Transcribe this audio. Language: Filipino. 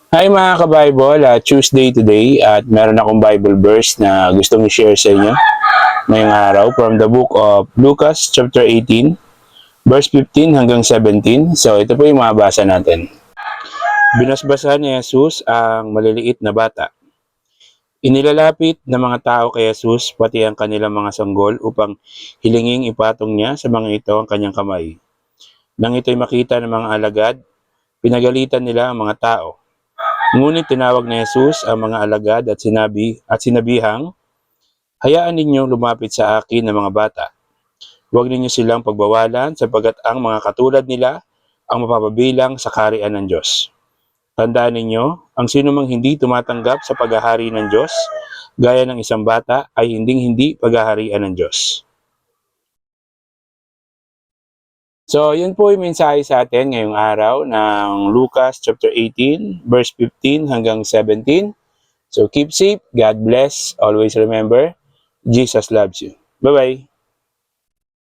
Hi mga ka-Bible, Tuesday today at meron akong Bible verse na gustong i-share sa inyo ngayong araw from the book of Lucas chapter 18 verse 15 hanggang 17. So ito po yung mabasa natin. Binasbasan ni Jesus ang maliliit na bata. Inilalapit ng mga tao kay Jesus pati ang kanilang mga sanggol upang hilinging ipatong niya sa mga ito ang kanyang kamay. Nang ito'y makita ng mga alagad, pinagalitan nila ang mga tao. Ngunit tinawag ni Jesus ang mga alagad at sinabihang, hayaan ninyong lumapit sa akin ng mga bata. Huwag ninyo silang pagbawalan sapagkat ang mga katulad nila ang mapapabilang sa kaharian ng Diyos. Tandaan ninyo, ang sinumang hindi tumatanggap sa paghahari ng Diyos, gaya ng isang bata, ay hinding-hindi paghaharian ng Diyos. So, yun po yung mensahe sa atin ngayong araw ng Lucas chapter 18, verse 15 hanggang 17. So keep safe, God bless, always remember, Jesus loves you. Bye-bye.